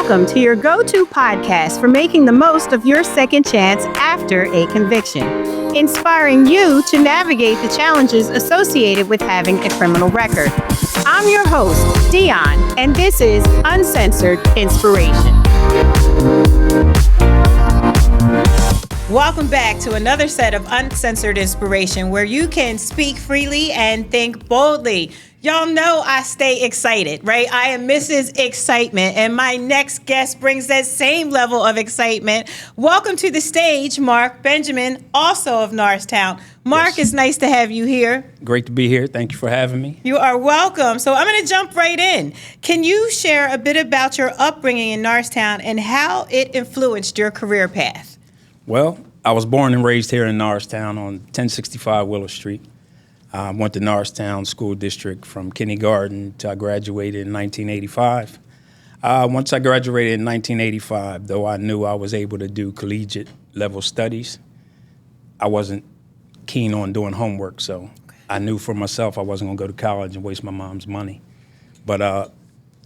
Welcome to your go-to podcast for making the most of your second chance after a conviction, inspiring you to navigate the challenges associated with having a criminal record. I'm your host, Dion, and this is Uncensored Inspiration. Welcome back to another set of Uncensored Inspiration, where you can speak freely and think boldly. Y'all know I stay excited, right? I am Mrs. Excitement, and my next guest brings that same level of excitement. Welcome to the stage, Mark Benjamin, also of Norristown. Mark, yes. It's nice to have you here. Great to be here. Thank you for having me. You are welcome. So I'm going to jump right in. Can you share a bit about your upbringing in Norristown and how it influenced your career path? Well, I was born and raised here in Norristown on 1065 Willow Street. I went to Norristown School District from kindergarten till I graduated in 1985. Once I graduated in 1985, though I knew I was able to do collegiate level studies, I wasn't keen on doing homework, so I knew for myself I wasn't going to go to college and waste my mom's money. But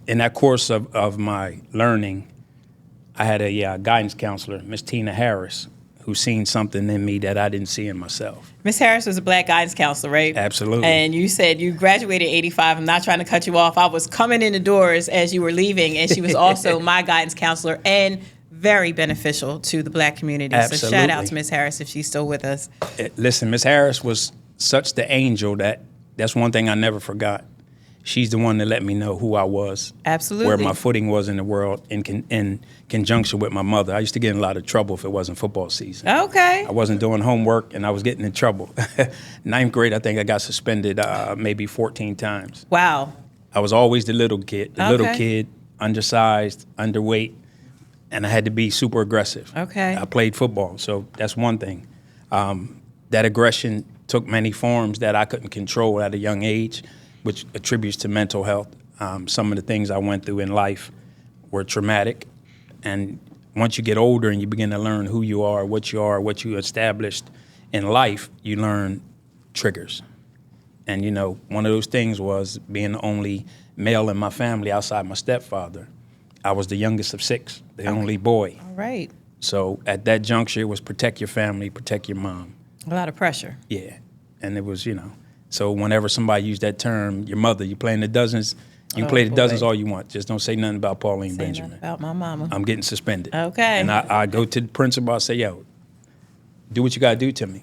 in that course of my learning, I had a guidance counselor, Miss Tina Harris, who seen something in me that I didn't see in myself. Miss Harris was a black guidance counselor, right? Absolutely. And you said you graduated in 85. I'm not trying to cut you off. I was coming in the doors as you were leaving, and she was also my guidance counselor and very beneficial to the black community. Absolutely. So shout out to Miss Harris if she's still with us. Listen, Miss Harris was such the angel that's one thing I never forgot. She's the one that let me know who I was. Absolutely. Where my footing was in the world in conjunction with my mother. I used to get in a lot of trouble if it wasn't football season. Okay. I wasn't doing homework and I was getting in trouble. Ninth grade, I think I got suspended maybe 14 times. Wow. I was always the little kid, undersized, underweight, and I had to be super aggressive. Okay. I played football, so that's one thing. That aggression took many forms that I couldn't control at a young age, which attributes to mental health. Some of the things I went through in life were traumatic. And once you get older and you begin to learn who you are, what you established in life, you learn triggers. And, you know, one of those things was being the only male in my family outside my stepfather. I was the youngest of six, the only boy. All right. So at that juncture, it was protect your family, protect your mom. A lot of pressure. Yeah. And it was, so whenever somebody used that term, your mother, you playing the dozens, you can play the dozens all you want. Just don't say nothing about Pauline Benjamin. Nothing about my mama. I'm getting suspended. Okay. And I go to the principal, I say, yo, do what you got to do to me.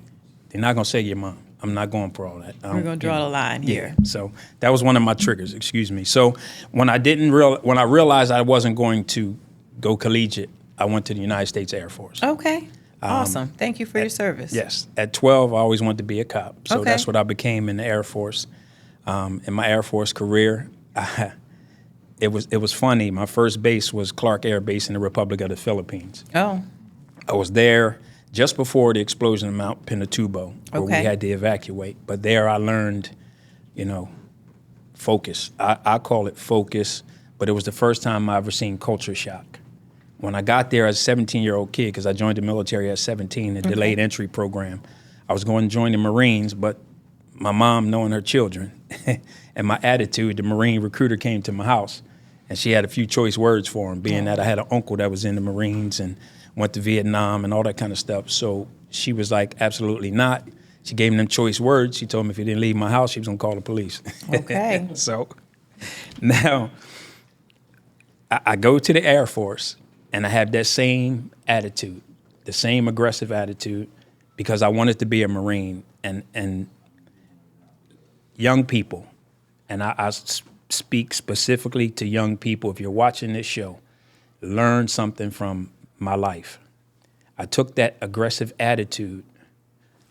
They're not going to say your mom. I'm not going for all that. We're going to draw the line here. Yeah. So that was one of my triggers, excuse me. So when I realized I wasn't going to go collegiate, I went to the United States Air Force. Okay. Awesome. Thank you for your service. Yes. At 12, I always wanted to be a cop. So that's what I became in the Air Force. In my Air Force career, it was funny. My first base was Clark Air Base in the Republic of the Philippines. Oh. I was there just before the explosion of Mount Pinatubo, where we had to evacuate. But there I learned, focus. I call it focus, but it was the first time I ever seen culture shock. When I got there as a 17-year-old kid, because I joined the military at 17, a delayed entry program, I was going to join the Marines, but my mom, knowing her children and my attitude, the Marine recruiter came to my house, and she had a few choice words for him, being that I had an uncle that was in the Marines and went to Vietnam and all that kind of stuff. So she was like, absolutely not. She gave him them choice words. She told me if he didn't leave my house, she was going to call the police. Okay. So now I go to the Air Force, and I have that same attitude, the same aggressive attitude, because I wanted to be a Marine. And young people, and I speak specifically to young people, if you're watching this show, learn something from my life. I took that aggressive attitude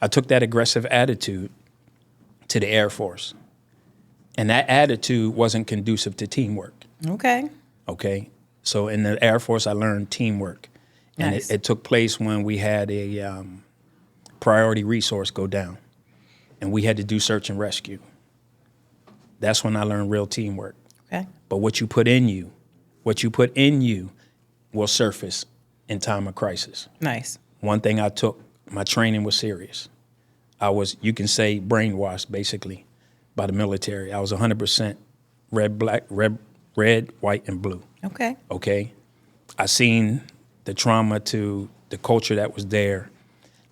to the Air Force. And that attitude wasn't conducive to teamwork. Okay? So in the Air Force, I learned teamwork. And Nice. it took place when we had a priority resource go down. And we had to do search and rescue. That's when I learned real teamwork. Okay. But what you put in you will surface in time of crisis. Nice. One thing I took, my training was serious. I was, you can say, brainwashed, basically, by the military. I was 100% red, white, and blue. Okay. Okay? I seen the trauma to the culture that was there.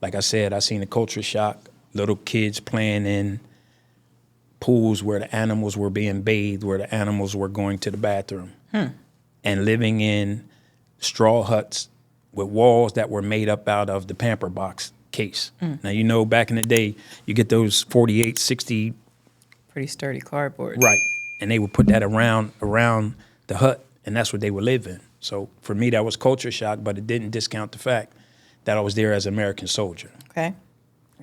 Like I said, I seen the culture shock, little kids playing in pools where the animals were being bathed, where the animals were going to the bathroom, and living in straw huts with walls that were made up out of the Pamper box case. Now, you know, back in the day, you get those 48, 60. Pretty sturdy cardboard. Right. And they would put that around the hut, and that's what they would live in. So for me, that was culture shock, but it didn't discount the fact that I was there as an American soldier. Okay.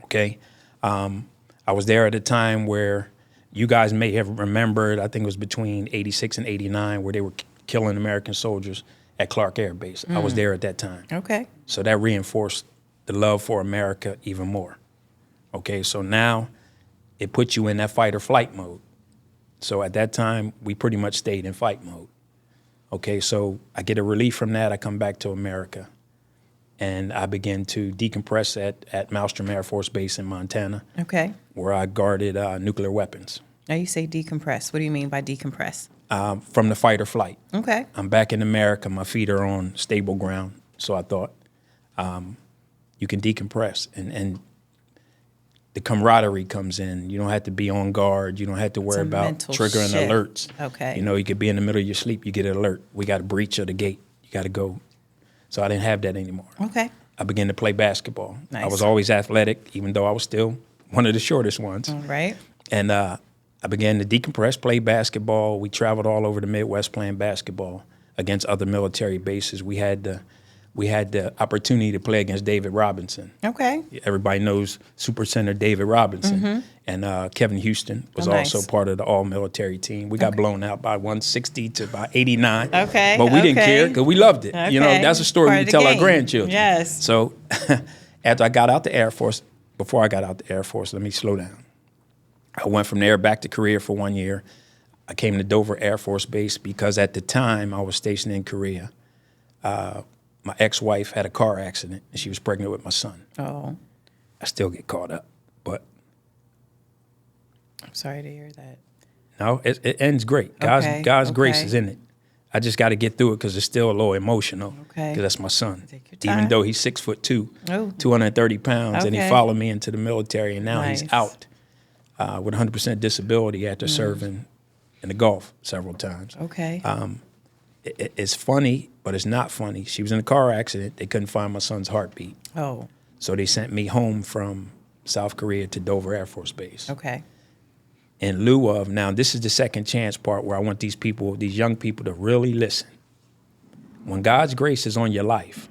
Okay. I was there at a time where you guys may have remembered, I think it was between 86 and 89, where they were killing American soldiers at Clark Air Base. I was there at that time. Okay. So that reinforced the love for America even more. Okay, so now it puts you in that fight or flight mode. So at that time, we pretty much stayed in fight mode. Okay, so I get a relief from that. I come back to America, and I begin to decompress at Malmstrom Air Force Base in Montana, Okay. where I guarded nuclear weapons. Now you say decompress. What do you mean by decompress? From the fight or flight. Okay. I'm back in America. My feet are on stable ground. So I thought, you can decompress. And the camaraderie comes in. You don't have to be on guard. You don't have to worry about mental triggering shift. alerts. Okay. You know, you could be in the middle of your sleep. You get an alert. We got a breach of the gate. You got to go. So I didn't have that anymore. Okay. I began to play basketball. Nice. I was always athletic, even though I was still one of the shortest ones. All right. And I began to decompress, play basketball. We traveled all over the Midwest playing basketball against other military bases. We had the opportunity to play against David Robinson. Okay. Everybody knows Super Center David Robinson. And Kevin Houston was also part of the all-military team. We got blown out by 160 to about 89. Okay. But we didn't care because we loved it. Okay. You know, that's a story Part we of the tell our game. grandchildren. Yes. So after I got out the Air Force, before I got out the Air Force, let me slow down. I went from there back to Korea for 1 year. I came to Dover Air Force Base because at the time I was stationed in Korea. My ex-wife had a car accident and she was pregnant with my son. Oh, I still get caught up, but I'm sorry to hear that. no, it ends great. Okay, God's grace okay. is in it. I just got to get through it because it's still a little emotional. Okay. Because that's my son. Take your time. Even though he's 6'2", Oh. 230 pounds, and he Okay. followed me into the military, and now Nice. he's out with 100% disability after serving in the Gulf several times. Okay. It's funny, but it's not funny. She was in a car accident. They couldn't find my son's heartbeat. Oh, So they sent me home from South Korea to Dover Air Force Base. okay. In lieu of, now this is the second chance part where I want these people, these young people to really listen. When God's grace is on your life,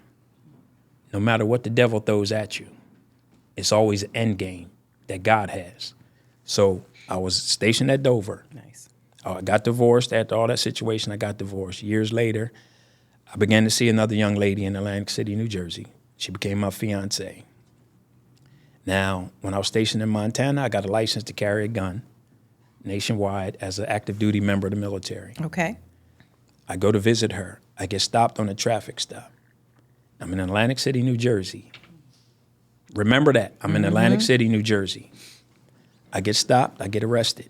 no matter what the devil throws at you, it's always an end game that God has. So I was stationed at Dover. Nice. I got divorced after all that situation. I got divorced. Years later, I began to see another young lady in Atlantic City, New Jersey. She became my fiance. Now, when I was stationed in Montana, I got a license to carry a gun nationwide as an active duty member of the military. Okay. I go to visit her. I get stopped on a traffic stop. I'm in Atlantic City, New Jersey. Remember that. I'm in Atlantic City, New Jersey. I get stopped. I get arrested.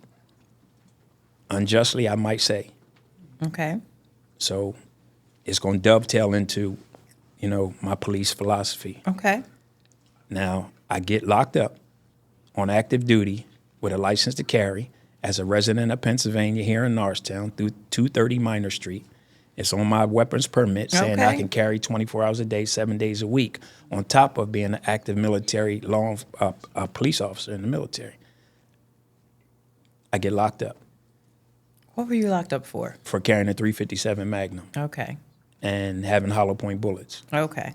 Unjustly, I might say. Okay. So it's going to dovetail into, my police philosophy. Okay. Now, I get locked up on active duty with a license to carry as a resident of Pennsylvania here in Norristown through 230 Minor Street. It's on my weapons permit saying I Okay. can carry 24 hours a day, 7 days a week, on top of being an active military police officer in the military. I get locked up What were you locked up for? for carrying a .357 Magnum Okay. and having hollow point bullets, Okay.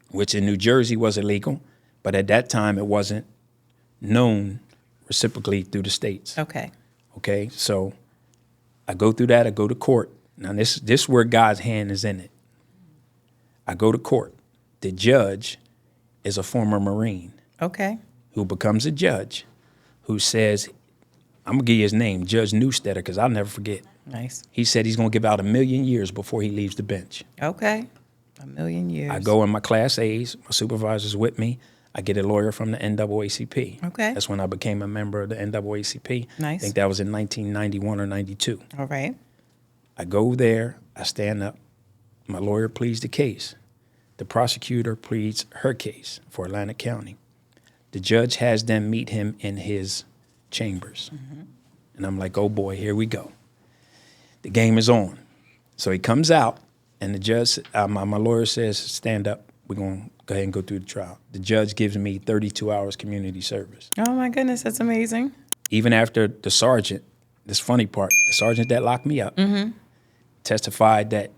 which in New Jersey was illegal, but at that time it wasn't known reciprocally through the states. Okay. Okay, so I go through that. I go to court. Now this is where God's hand is in it. I go to court. The judge is a former Marine Okay. who becomes a judge, who says, I'm gonna give you his name, Judge Newstetter, because I'll never forget. Nice. He said he's gonna give out 1,000,000 years before he leaves the bench. Okay. 1,000,000 years. I go in my Class A's. My supervisor's with me. I get a lawyer from the NAACP. Okay. That's when I became a member of the NAACP. Nice. I think that was in 1991 or 92. All right. I go there, I stand up, My lawyer pleads the case. The prosecutor pleads her case for Atlantic County. The judge has them meet him in his chambers. And I'm like, oh boy, here we go. The game is on. So he comes out, and the judge, my lawyer says, stand up. We're going to go ahead and go through the trial. The judge gives me 32 hours community service. Oh, my goodness. That's amazing. Even after the sergeant, this funny part, the sergeant that locked me up testified that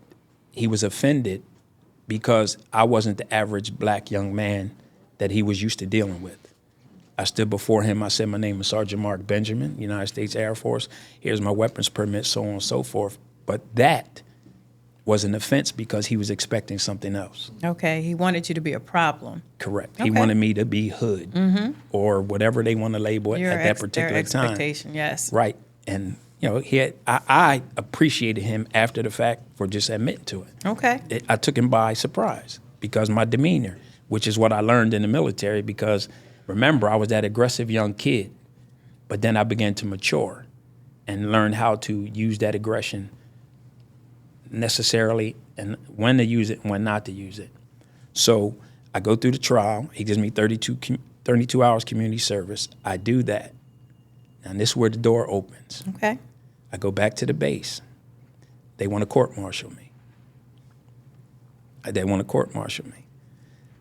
he was offended because I wasn't the average black young man that he was used to dealing with. I stood before him. I said, my name is Sergeant Mark Benjamin, United States Air Force. Here's my weapons permit, so on and so forth. But that was an offense because he was expecting something else. Okay. He wanted you to be a problem. Correct. Okay. He wanted me to be hood or whatever they want to label it at that particular their time. Expectation, yes. Right. And, I appreciated him after the fact for just admitting to it. Okay. I took him by surprise because my demeanor, which is what I learned in the military, because remember, I was that aggressive young kid, but then I began to mature and learn how to use that aggression necessarily and when to use it and when not to use it. So I go through the trial. He gives me 32 hours community service. I do that. And this is where the door opens. Okay. I go back to the base. They want to court-martial me.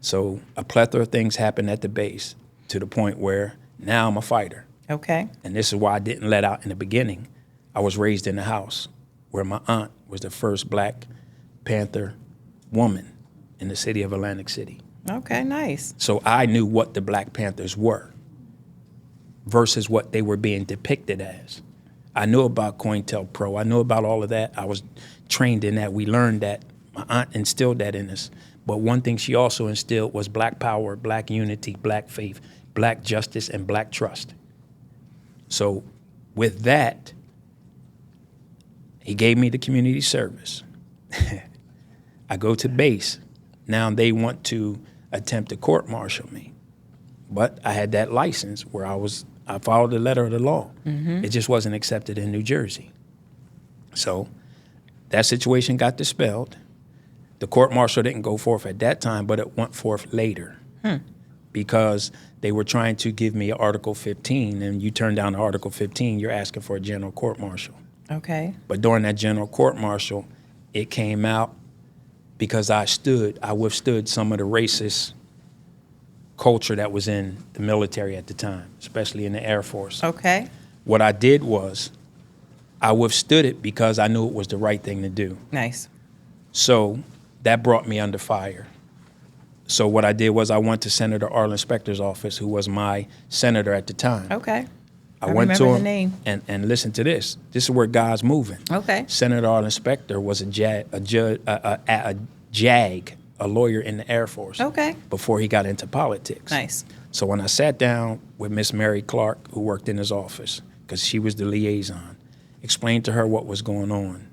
So a plethora of things happen at the base to the point where now I'm a fighter. Okay. And this is why I didn't let out in the beginning. I was raised in a house where my aunt was the first Black Panther woman in the city of Atlantic City. Okay, nice. So I knew what the Black Panthers were versus what they were being depicted as. I knew about COINTELPRO. I knew about all of that. I was trained in that. We learned that. My aunt instilled that in us. But one thing she also instilled was Black power, Black unity, Black faith, Black justice, and Black trust. So with that, he gave me the community service. I go to base. Now they want to attempt to court-martial me. But I had that license where I followed the letter of the law. It just wasn't accepted in New Jersey. So that situation got dispelled. The court-martial didn't go forth at that time, but it went forth later because they were trying to give me Article 15, and you turn down Article 15, you're asking for a general court-martial. Okay. But during that general court-martial, it came out because I withstood some of the racist culture that was in the military at the time, especially in the Air Force. Okay. What I did was I withstood it because I knew it was the right thing to do. Nice. So that brought me under fire. So what I did was I went to Senator Arlen Specter's office, who was my senator at the time. Okay. I went to remember him the name. and listen to this. This is where God's moving. Okay. Senator Arlen Specter was a JAG, a lawyer in the Air Force. Okay. Before he got into politics. Nice. So when I sat down with Miss Mary Clark, who worked in his office, because she was the liaison, explained to her what was going on,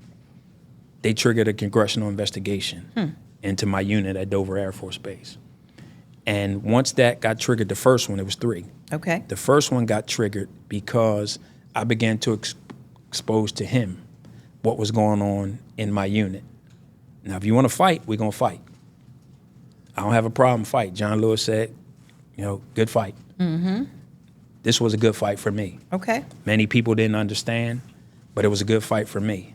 they triggered a congressional investigation into my unit at Dover Air Force Base. And once that got triggered, the first one, it was 3. Okay. The first one got triggered because I began to expose to him what was going on in my unit. Now, if you want to fight, we're going to fight. I don't have a problem fight. John Lewis said, good fight. This was a good fight for me. Okay. Many people didn't understand, but it was a good fight for me.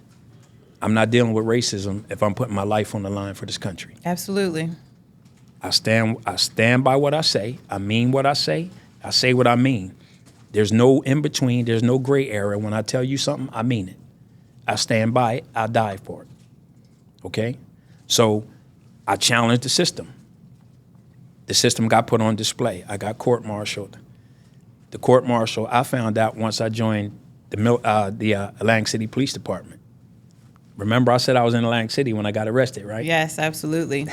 I'm not dealing with racism if I'm putting my life on the line for this country. Absolutely. I stand by what I say. I mean what I say. I say what I mean. There's no in between. There's no gray area. When I tell you something, I mean it. I stand by it. I die for it. Okay? So I challenged the system. The system got put on display. I got court-martialed. The court-martial, I found out once I joined the Atlantic City Police Department. Remember I said I was in Atlantic City when I got arrested, right? Yes, absolutely.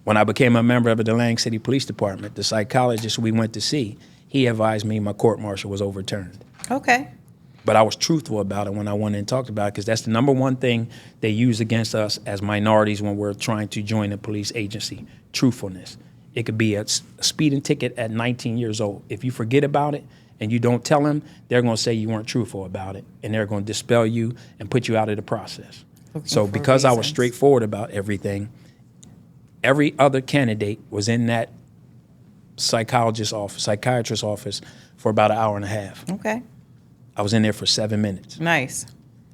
When I became a member of the Atlantic City Police Department, the psychologist we went to see, he advised me my court-martial was overturned. Okay. But I was truthful about it when I went in and talked about it, because that's the number one thing they use against us as minorities when we're trying to join a police agency, truthfulness. It could be a speeding ticket at 19 years old. If you forget about it and you don't tell them, they're going to say you weren't truthful about it, and they're going to dispel you and put you out of the process. So for because I was reasons. straightforward about everything, every other candidate was in that psychiatrist's office for about an hour and a half. Okay. I was in there for 7 minutes. Nice.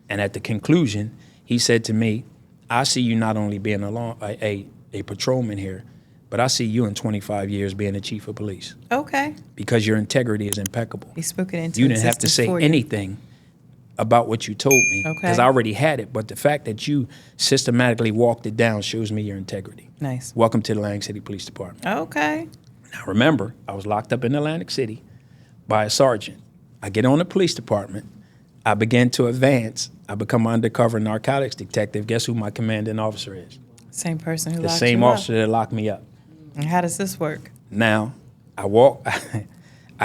And at the conclusion, he said to me, I see you not only being a patrolman here, but I see you in 25 years being the chief of police Okay. because your integrity is impeccable. He spoke it into You didn't have to existence say for you. anything about what you told me because Okay. I already had it. But the fact that you systematically walked it down shows me your integrity. Nice. Welcome to the Atlantic City Police Department. Okay. Now remember, I was locked up in Atlantic City by a sergeant. I get on the police department. I begin to advance. I become an undercover narcotics detective. Guess who my commanding officer is? Same person who The locked same you officer that locked me up. up. And how does this work? Now, I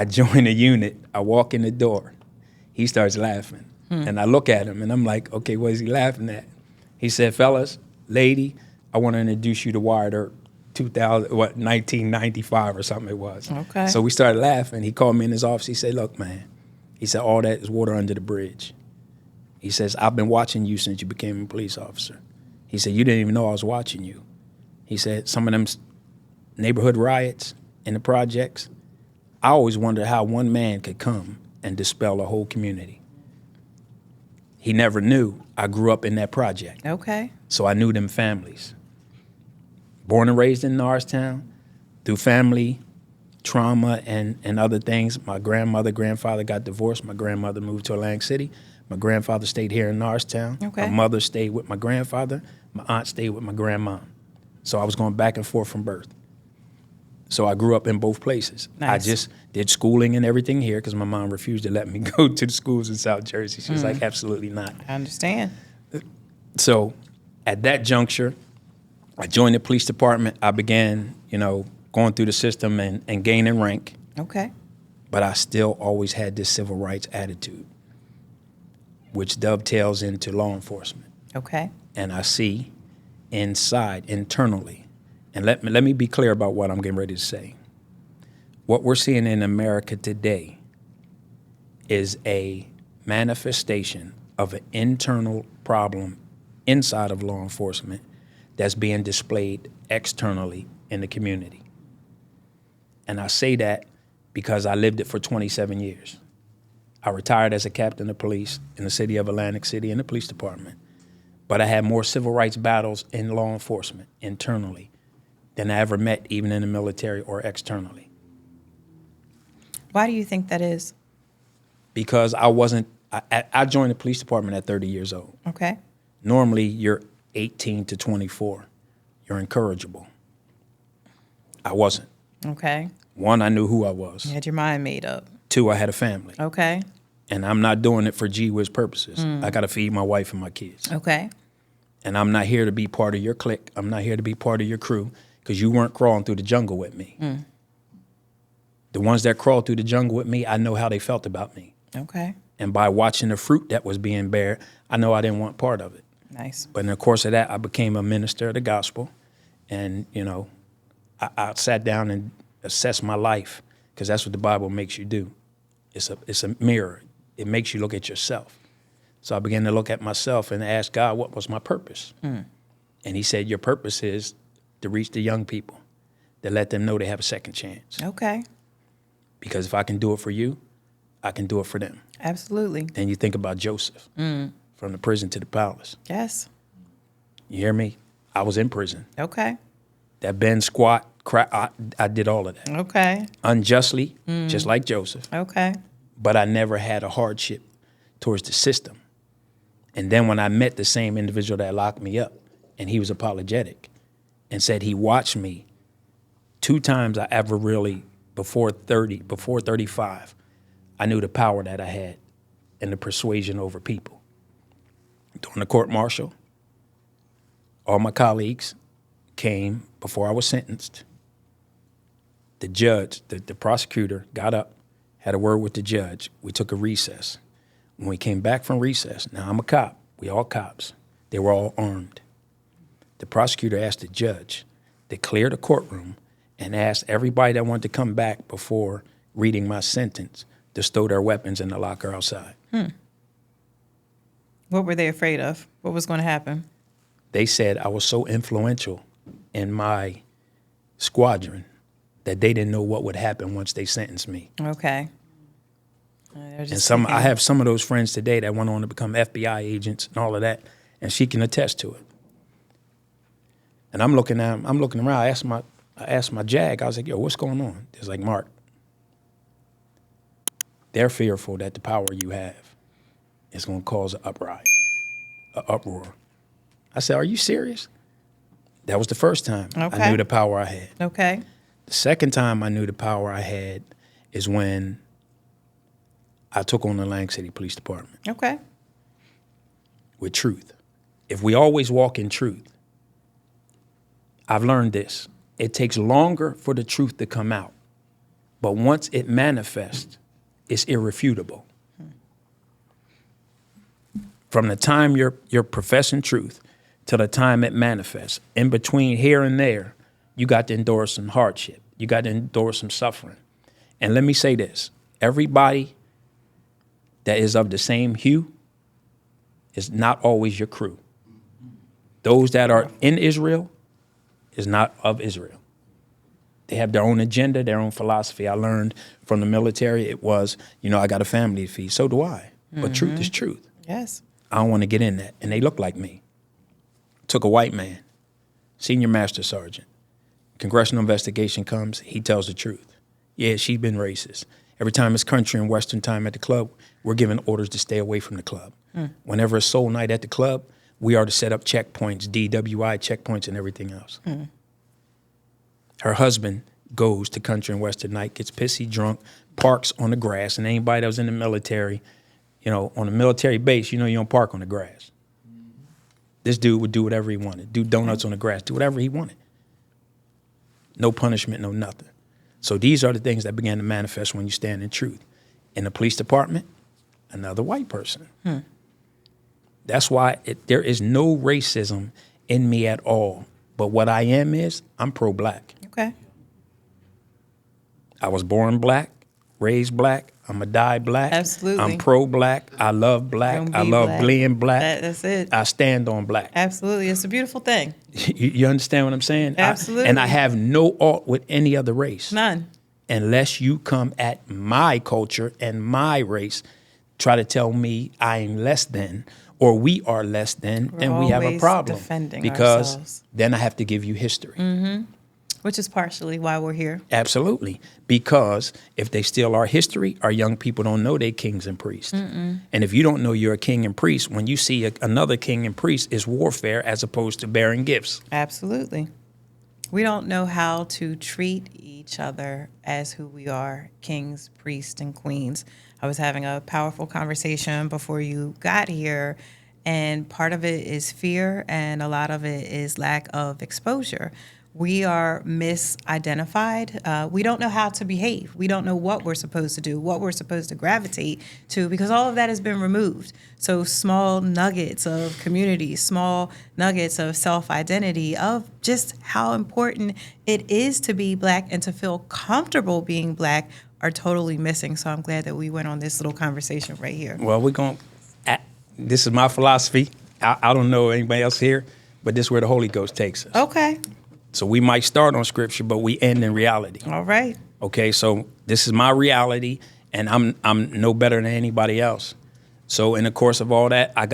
join the unit. I walk in the door. He starts laughing. And I look at him, and I'm like, okay, what is he laughing at? He said, fellas, lady, I want to introduce you to Wired Earp, 1995 or something it was. Okay. So we started laughing. He called me in his office. He said, look, man, he said, all that is water under the bridge. He says, I've been watching you since you became a police officer. He said, you didn't even know I was watching you. He said, some of them neighborhood riots in the projects, I always wondered how one man could come and dispel a whole community. He never knew I grew up in that project. Okay. So I knew them families. Born and raised in Norristown, through family trauma and other things. My grandfather got divorced. My grandmother moved to Atlantic City. My grandfather stayed here in Norristown. Okay. My mother stayed with my grandfather. My aunt stayed with my grandma. So I was going back and forth from birth. So I grew up in both places. Nice. I just did schooling and everything here because my mom refused to let me go to the schools in South Jersey. She was like, absolutely not. I understand. So at that juncture, I joined the police department. I began, going through the system and gaining rank. Okay. But I still always had this civil rights attitude, which dovetails into law enforcement. Okay. And I see internally, and let me be clear about what I'm getting ready to say. What we're seeing in America today is a manifestation of an internal problem inside of law enforcement that's being displayed externally in the community. And I say that because I lived it for 27 years. I retired as a captain of police in the city of Atlantic City in the police department. But I had more civil rights battles in law enforcement internally than I ever met even in the military or externally. Why do you think that is? Because I joined the police department at 30 years old. Okay. Normally, you're 18 to 24. You're incorrigible. I wasn't. Okay. One, I knew who I was. You had your mind made up. Two, I had a family. Okay. And I'm not doing it for gee whiz purposes. I got to feed my wife and my kids. Okay. And I'm not here to be part of your clique. I'm not here to be part of your crew because you weren't crawling through the jungle with me. The ones that crawled through the jungle with me, I know how they felt about me. Okay. And by watching the fruit that was being bared, I know I didn't want part of it. Nice. But in the course of that, I became a minister of the gospel. And, I sat down and assessed my life because that's what the Bible makes you do. It's a mirror. It makes you look at yourself. So I began to look at myself and ask God, what was my purpose? And he said, your purpose is to reach the young people, to let them know they have a second chance. Okay. Because if I can do it for you, I can do it for them. Absolutely. Then you think about Joseph, from the prison to the palace. Yes. You hear me? I was in prison. Okay. That bend, squat, crack, I did all of that. Okay. Unjustly, just like Joseph. Okay. But I never had a hardship towards the system. And then when I met the same individual that locked me up, and he was apologetic and said he watched me 2 times I ever really, before 35, I knew the power that I had and the persuasion over people. During the court martial, all my colleagues came before I was sentenced. The judge, the prosecutor got up, had a word with the judge. We took a recess. When we came back from recess, now I'm a cop. We all cops. They were all armed. The prosecutor asked the judge to clear the courtroom and asked everybody that wanted to come back before reading my sentence to stow their weapons in the locker outside. What were they afraid of? What was going to happen? They said I was so influential in my squadron that they didn't know what would happen once they sentenced me. Okay. And I have some of those friends today that went on to become FBI agents and all of that, and she can attest to it. And I'm looking around. I asked my JAG. I was like, "Yo, what's going on?" It's like, "Mark, they're fearful that the power you have is going to cause an uproar." I said, "Are you serious?" That was the first time I knew the power I had. Okay. The second time I knew the power I had is when I took on the Lang City Police Department. Okay. With truth. If we always walk in truth, I've learned this. It takes longer for the truth to come out. But once it manifests, it's irrefutable. From the time you're professing truth to the time it manifests, in between here and there, you got to endure some hardship. You got to endure some suffering. And let me say this. Everybody that is of the same hue is not always your crew. Those that are in Israel is not of Israel. They have their own agenda, their own philosophy. I learned from the military, it was, I got a family to feed. So do I. But truth is truth. Yes. I don't want to get in that. And they look like me. Took a white man, senior master sergeant. Congressional investigation comes, he tells the truth. Yeah, she's been racist. Every time it's country and Western time at the club, we're given orders to stay away from the club. Whenever it's soul night at the club, we are to set up checkpoints, DWI checkpoints and everything else. Her husband goes to country and Western night, gets pissy drunk, parks on the grass, and anybody that was in the military, on a military base, you don't park on the grass. This dude would do whatever he wanted, do donuts on the grass, do whatever he wanted. No punishment, no nothing. So these are the things that began to manifest when you stand in truth. In the police department, another white person. That's why there is no racism in me at all. But what I am is, I'm pro-black. Okay. I was born black, raised black. I'm going to die black. Absolutely. I'm pro-black. I love black. I love being black. That's it. I stand on black. Absolutely. It's a beautiful thing. You understand what I'm saying? Absolutely. And I have no ought with any other race. None. Unless you come at my culture and my race, try to tell me I'm less than or we are less than, then we have a problem. Defending because ourselves. Then I have to give you history. Which is partially why we're here. Absolutely. Because if they steal our history, our young people don't know they're kings and priests. And if you don't know you're a king and priest, when you see another king and priest, it's warfare as opposed to bearing gifts. Absolutely. We don't know how to treat each other as who we are, kings, priests, and queens. I was having a powerful conversation before you got here, and part of it is fear, and a lot of it is lack of exposure. We are misidentified. We don't know how to behave. We don't know what we're supposed to do, what we're supposed to gravitate to, because all of that has been removed. So small nuggets of community, small nuggets of self-identity, of just how important it is to be black and to feel comfortable being black are totally missing. So I'm glad that we went on this little conversation right here. Well, this is my philosophy. I don't know anybody else here, but this is where the Holy Ghost takes us. Okay. So we might start on scripture, but we end in reality. All right. Okay, so this is my reality, and I'm no better than anybody else. So in the course of all that, I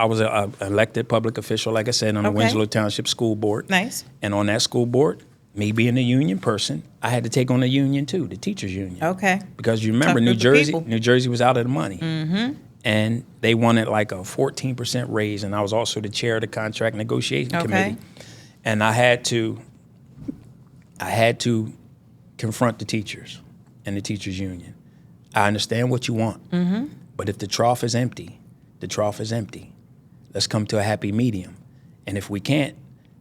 was an elected public official, like I said, on the Winslow Township School Board. Nice. And on that school board, me being a union person, I had to take on the union too, the teachers union. Okay. Because you remember, New Jersey was out of the money. And they wanted like a 14% raise, and I was also the chair of the contract negotiation committee. And I had to confront the teachers and the teachers union. I understand what you want, but if the trough is empty, the trough is empty. Let's come to a happy medium. And if we can't,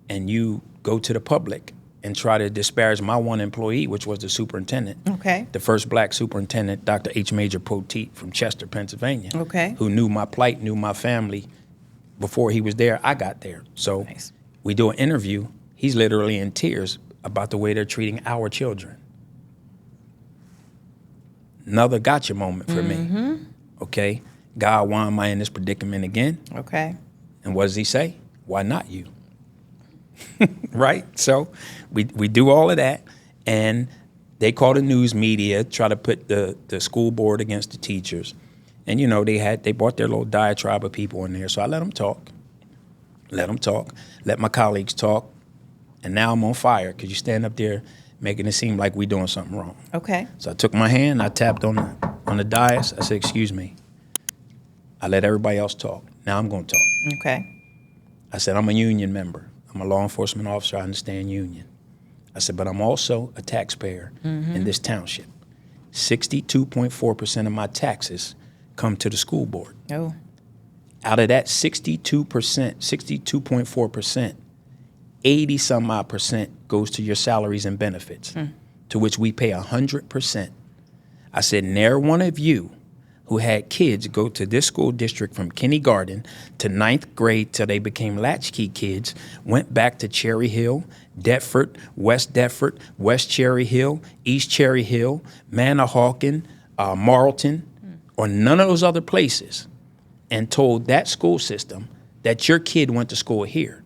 and you go to the public and try to disparage my one employee, which was the superintendent, the first black superintendent, Dr. H. Major Poteet from Chester, Pennsylvania, who knew my plight, knew my family. Before he was there, I got there. So we do an interview. He's literally in tears about the way they're treating our children. Another gotcha moment for me, okay? God, why am I in this predicament again? Okay. And what does he say? Why not you? Right? So we do all of that, and they call the news media, try to put the school board against the teachers. And, you know, they brought their little diatribe of people in there. So I let them talk, let my colleagues talk. And now I'm on fire because you stand up there making it seem like we're doing something wrong. Okay. So I took my hand, I tapped on the dais. I said, excuse me. I let everybody else talk. Now I'm going to talk. Okay. I said, I'm a union member. I'm a law enforcement officer. I understand union. I said, but I'm also a taxpayer in this township. 62.4% of my taxes come to the school board. Oh. Out of that 62.4%, 80 some odd percent goes to your salaries and benefits, to which we pay 100%. I said, ne'er one of you who had kids go to this school district from kindergarten to 9th grade till they became latchkey kids, went back to Cherry Hill, Deptford, West Cherry Hill, East Cherry Hill, Manahawkin, Marlton, or none of those other places, and told that school system that your kid went to school here,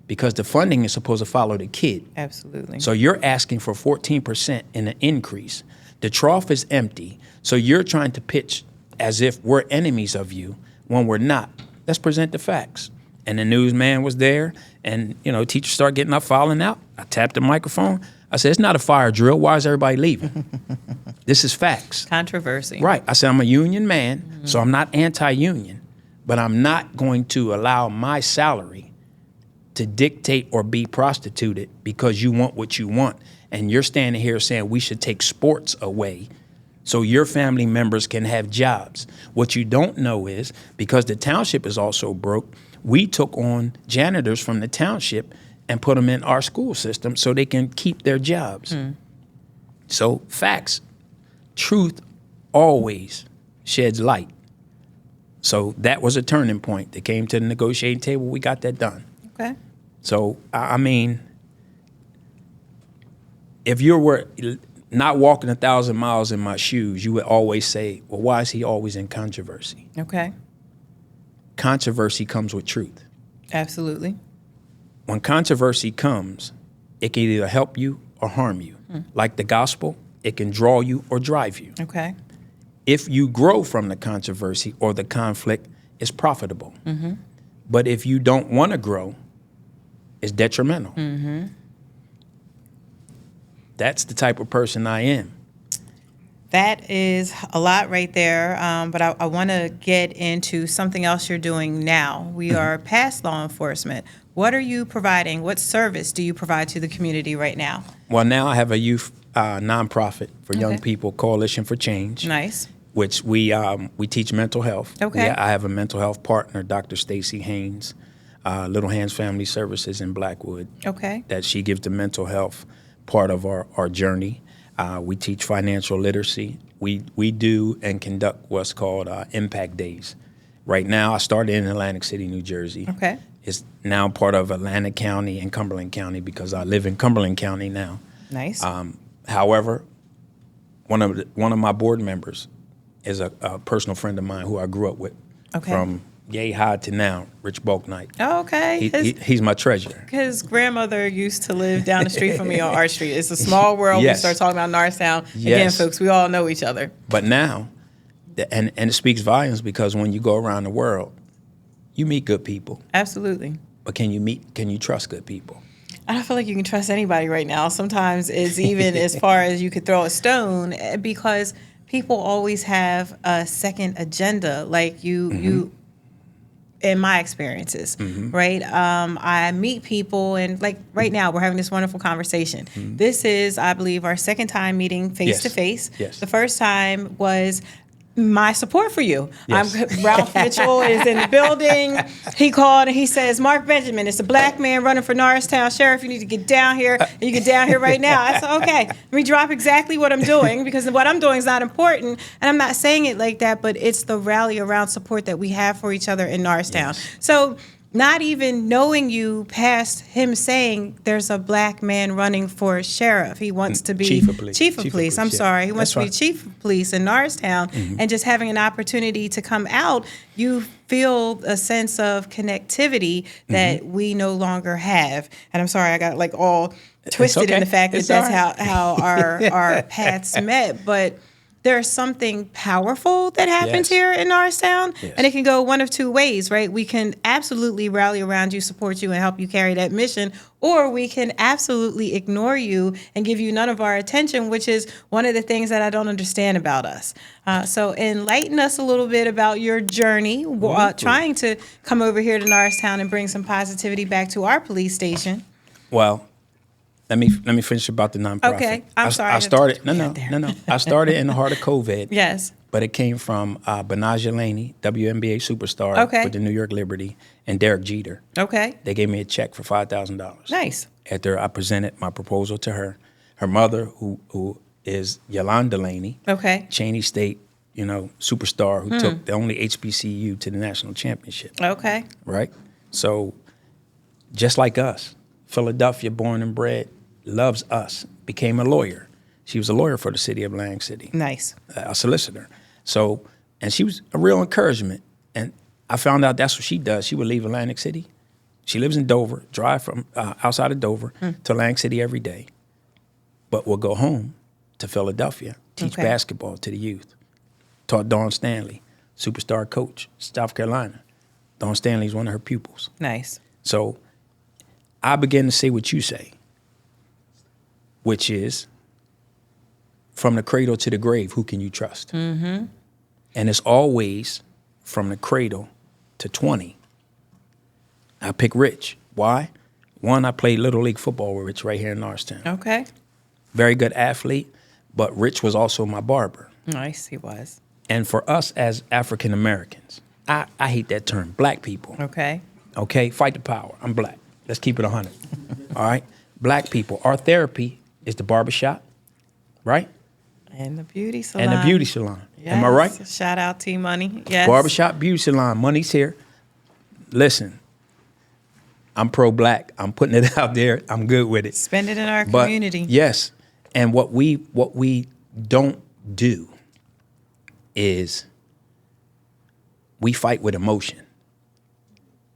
because the funding is supposed to follow the kid. Absolutely. So you're asking for 14% in an increase. The trough is empty, so you're trying to pitch as if we're enemies of you when we're not. Let's present the facts. And the newsman was there, and, you know, teachers start getting up, filing out. I tapped the microphone. I said, it's not a fire drill. Why is everybody leaving? This is facts. Controversy. Right. I said, I'm a union man, so I'm not anti-union, but I'm not going to allow my salary to dictate or be prostituted because you want what you want. And you're standing here saying we should take sports away so your family members can have jobs. What you don't know is, because the township is also broke, we took on janitors from the township and put them in our school system so they can keep their jobs. So facts, truth always sheds light. So that was a turning point. They came to the negotiating table. We got that done. Okay. So, I mean, if you were not walking 1,000 miles in my shoes, you would always say, well, why is he always in controversy? Okay. Controversy comes with truth. Absolutely. When controversy comes, it can either help you or harm you. Like the gospel, it can draw you or drive you. Okay. If you grow from the controversy or the conflict, it's profitable. But if you don't want to grow, it's detrimental. That's the type of person I am. That is a lot right there, but I want to get into something else you're doing now. We are past law enforcement. What are you providing? What service do you provide to the community right now? Well, now I have a youth nonprofit for young people, Coalition for Change. Nice. Which we teach mental health. Okay. I have a mental health partner, Dr. Stacy Haynes, Little Hands Family Services in Blackwood. Okay. That she gives the mental health part of our journey. We teach financial literacy. We do and conduct what's called Impact Days. Right now, I started in Atlantic City, New Jersey. Okay. It's now part of Atlantic County and Cumberland County because I live in Cumberland County now. Nice. However, one of my board members is a personal friend of mine who I grew up with from yay high to now, Rich Bulknight. Oh, okay. He's my treasurer. His grandmother used to live down the street from me on Art Street. It's a small world. Yes. We start talking about Norristown. Again, Yes. folks, we all know each other. But now, and it speaks volumes because when you go around the world, you meet good people. Absolutely. But can you trust good people? I don't feel like you can trust anybody right now. Sometimes it's even as far as you could throw a stone because people always have a second agenda. Like you in my experiences, right? I meet people and like right now we're having this wonderful conversation. This is, I believe, our second time meeting face to face. Yes. The first time was my support for you. Yes. Ralph Mitchell is in the building. He called and he says, Mark Benjamin, it's a black man running for Norristown Sheriff. You need to get down here. And you get down here right now. I said, okay, let me drop exactly what I'm doing because what I'm doing is not important. And I'm not saying it like that, but it's the rally around support that we have for each other in Norristown. Yes. So not even knowing you past him saying there's a black man running for sheriff. He wants to be Chief of police. Chief of police. I'm sorry. He wants to be That's chief of police in Norristown. And just having an opportunity to come out, you feel a sense of connectivity that we no longer have. And I'm sorry, I got like all twisted in the fact that that's how our paths met. But there's something powerful that happens here in Norristown, and it can go one of two ways, right? We can absolutely rally around you, support you, and help you carry that mission, or we can absolutely ignore you and give you none of our attention, which is one of the things that I don't understand about us. So enlighten us a little bit about your journey, trying to come over here to Norristown and bring some positivity back to our police station. Well, let me finish about the nonprofit. Okay, I'm sorry. I started no. I started in the heart of COVID. Yes. But it came from Benaja Laney, WNBA superstar with the New York Liberty, and Derek Jeter. Okay. They gave me a check for $5,000. Nice. After I presented my proposal to her, her mother, who is Yolanda Laney, Cheney State, superstar, who took the only HBCU to the national championship. Okay. Right. So, just like us, Philadelphia, born and bred, loves us, became a lawyer. She was a lawyer for the city of Atlantic City. Nice. A solicitor. So, and she was a real encouragement. And I found out that's what she does. She would leave Atlantic City. She lives in Dover, drive from outside of Dover to Atlantic City every day, but will go home to Philadelphia, teach basketball to the youth. Taught Dawn Stanley, superstar coach, South Carolina. Dawn Stanley's one of her pupils. Nice. So I began to say what you say, which is, from the cradle to the grave, who can you trust? Mm-hmm. And it's always from the cradle to 20. I pick Rich. Why? One, I played Little League football with Rich right here in Norristown. Okay. Very good athlete, but Rich was also my barber. Nice, he was. And for us as African Americans, I hate that term, black people. Okay. Okay, fight the power. I'm black. Let's keep it 100. All right? Black people, our therapy is the barbershop, right? And the beauty salon. And the beauty salon. Yes. Am I right? Shout out T-Money. Yes. Barbershop, beauty salon. Money's here. Listen, I'm pro-black. I'm putting it out there. I'm good with it. Spend it in our community. Yes. And what we don't do is we fight with emotion.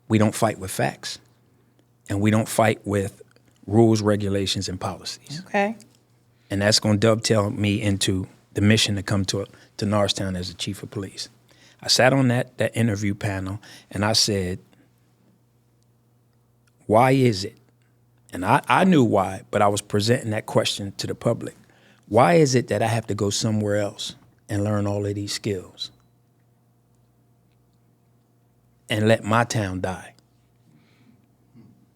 We don't fight with facts. And we don't fight with rules, regulations, and policies. Okay. And that's going to dovetail me into the mission to come to Norristown as the chief of police. I sat on that interview panel, and I said, why is it? And I knew why, but I was presenting that question to the public. Why is it that I have to go somewhere else and learn all of these skills and let my town die?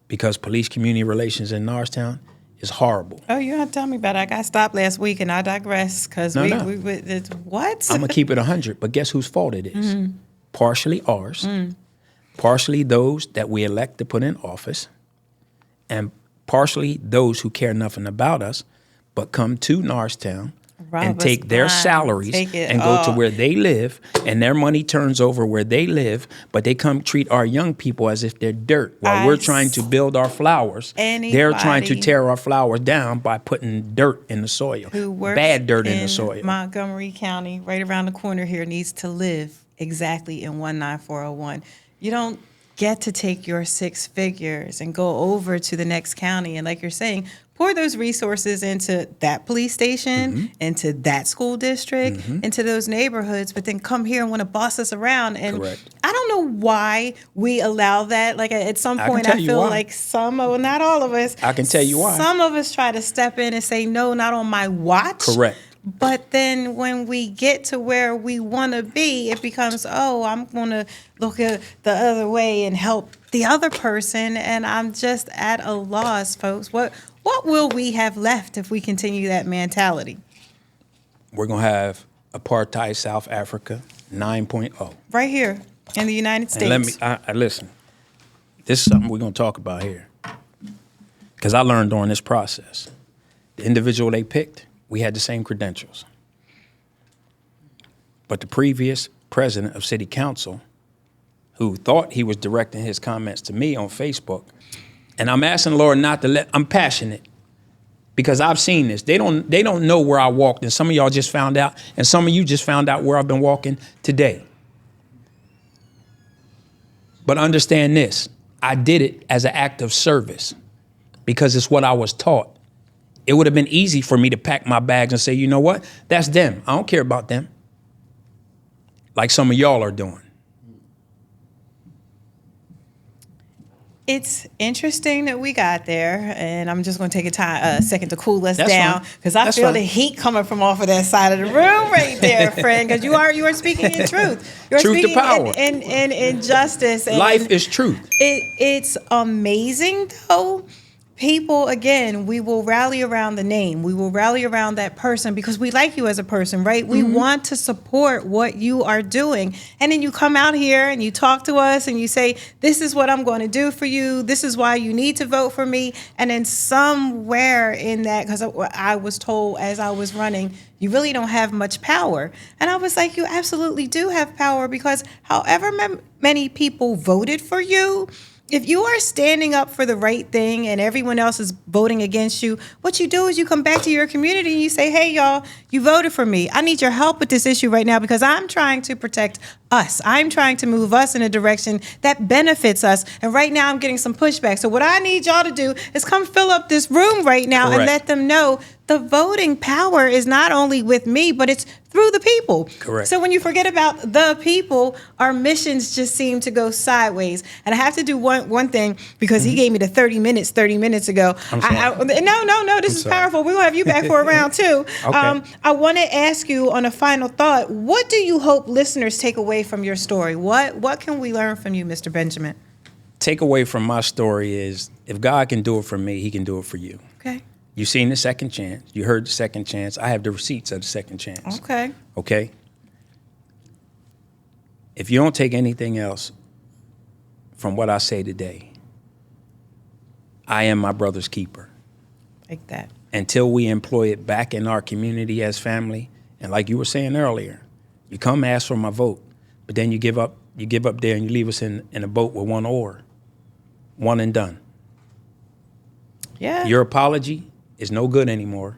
Because police community relations in Norristown is horrible. Oh, you don't tell me about it. I got stopped last week, and I digress because what? I'm going to keep it 100, but guess whose fault it is? Mm-hmm. Partially ours, partially those that we elect to put in office, and partially those who care nothing about us but come to Norristown and take their salaries and go to where they live, and their money turns over where they live, but they come treat our young people as if they're dirt while we're trying to build our flowers. They're trying to tear our flowers down by putting dirt in the soil, bad dirt in the soil. Montgomery County, right around the corner here, needs to live exactly in 19401. You don't get to take your 6 figures and go over to the next county and, like you're saying, pour those resources into that police station, into that school district, into those neighborhoods, but then come here and want to boss us around. And I don't know why we allow that. Like at some point, I feel like not all of us. I can tell you why. Some of us try to step in and say, no, not on my watch. Correct. But then when we get to where we want to be, it becomes, I'm going to look at the other way and help the other person. And I'm just at a loss, folks. What will we have left if we continue that mentality? We're going to have apartheid South Africa 9.0. Right here in the United States. And listen, this is something we're going to talk about here. Because I learned during this process. The individual they picked, we had the same credentials. But the previous president of city council who thought he was directing his comments to me on Facebook. And I'm asking the Lord not to let, I'm passionate because I've seen this. They don't know where I walked, and some of y'all just found out, and some of you just found out where I've been walking today. But understand this, I did it as an act of service because it's what I was taught. It would have been easy for me to pack my bags and say, you know what, that's them. I don't care about them. Like some of y'all are doing. It's interesting that we got there, and I'm just going to take a second to cool us down because I feel the heat coming from off of that side of the room right there, friend. Because you are speaking in truth. You're truth speaking to power. in justice. And life is truth. It's amazing though. People, again, we will rally around the name. We will rally around that person because we like you as a person, right? We want to support what you are doing. And then you come out here and you talk to us and you say, this is what I'm going to do for you. This is why you need to vote for me. And then somewhere in that, because I was told as I was running, you really don't have much power. And I was like, you absolutely do have power because however many people voted for you, if you are standing up for the right thing and everyone else is voting against you, what you do is you come back to your community and you say, hey, y'all, you voted for me. I need your help with this issue right now because I'm trying to protect us. I'm trying to move us in a direction that benefits us. And right now I'm getting some pushback. So what I need y'all to do is come fill up this room right now and let them know the voting power is not only with me, but it's through the people. Correct. So when you forget about the people, our missions just seem to go sideways. And I have to do one thing because he gave me the 30 minutes ago. I'm sorry. No, this is powerful. We're going to have you back for a round two. Okay. I want to ask you on a final thought, what do you hope listeners take away from your story? What can we learn from you, Mr. Benjamin? Take away from my story is if God can do it for me, he can do it for you. Okay. You've seen the second chance. You heard the second chance. I have the receipts of the second chance. Okay. Okay? If you don't take anything else from what I say today, I am my brother's keeper. Like that. Until we employ it back in our community as family, and like you were saying earlier, you come ask for my vote, but then you give up there and you leave us in a boat with one oar. One and done. Yeah. Your apology is no good anymore.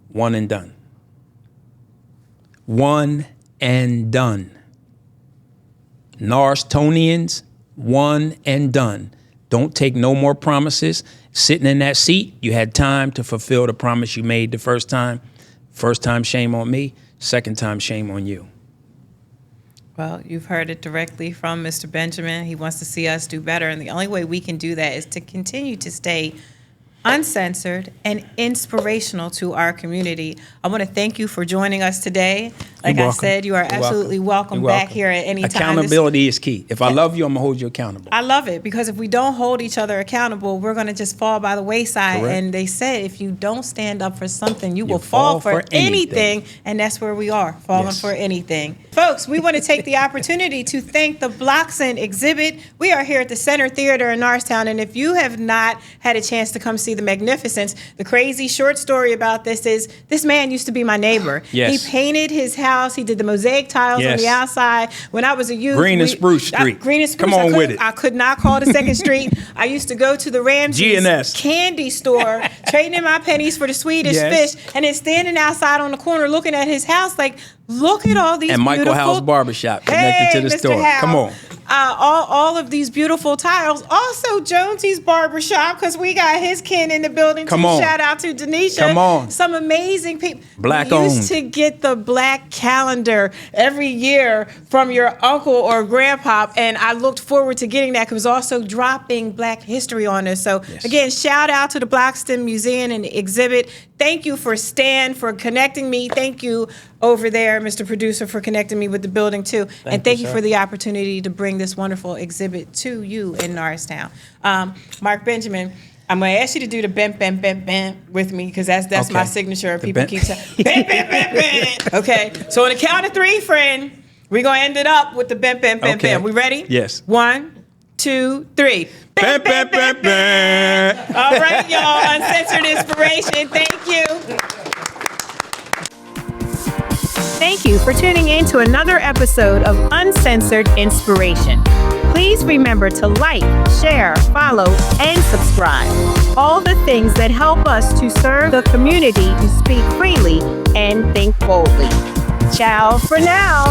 One and done. One and done. Norristownians, one and done. Don't take no more promises. Sitting in that seat, you had time to fulfill the promise you made the first time. First time, shame on me. Second time, shame on you. Well, you've heard it directly from Mr. Benjamin. He wants to see us do better. And the only way we can do that is to continue to stay uncensored and inspirational to our community. I want to thank you for joining us today. Like I said, you are absolutely welcome back here at any time. Accountability is key. If I love you, I'm going to hold you accountable. I love it because if we don't hold each other accountable, we're going to just fall by the wayside. Correct. And they said if you don't stand up for something, you will fall for anything. And that's where we are, falling for anything. Folks, we want to take the opportunity to thank the Blockson Exhibit. We are here at the Center Theater in Norristown. And if you have not had a chance to come see the magnificence, the crazy short story about this is this man used to be my neighbor. Yes. He painted his house. He did the mosaic tiles on the outside. When I was a youth, Green and Spruce Street. Green and Spruce. Come on with it. I could not call the second street. I used to go to the Ramsey's G&S candy store, trading in my pennies for the Swedish fish, and then standing outside on the corner looking at his house like, look at all these and beautiful... Michael House Barbershop connected to the Mr. store. Howe. Come on. All of these beautiful tiles. Also, Jonesy's Barbershop, because we got his kin in the building, Come too. on. Shout out to Denisha. Come on. Some amazing people. Black We owned. used to get the black calendar every year from your uncle or grandpa, and I looked forward to getting that because it was also dropping Black history on us. So, again, shout out to the Blockson Museum and Exhibit. Thank you for Stan for connecting me. Thank you over there, Mr. Producer, for connecting me with the building, too. And thank you for the opportunity to bring this wonderful exhibit to you in Norristown. Mark Benjamin, I'm going to ask you to do the bam, bam, bam, bam with me because that's my signature. And people keep saying, bam, bam, bam, bam. Okay, so on the count of three, friend, we're going to end it up with the bam, bam, bam, bam. We ready? Yes. 1, 2, 3. Bam, bam, bam, bam. All right, y'all. Uncensored Inspiration. Thank you. Thank you for tuning in to another episode of Uncensored Inspiration. Please remember to like, share, follow, and subscribe. All the things that help us to serve the community to speak freely and think boldly. Ciao for now.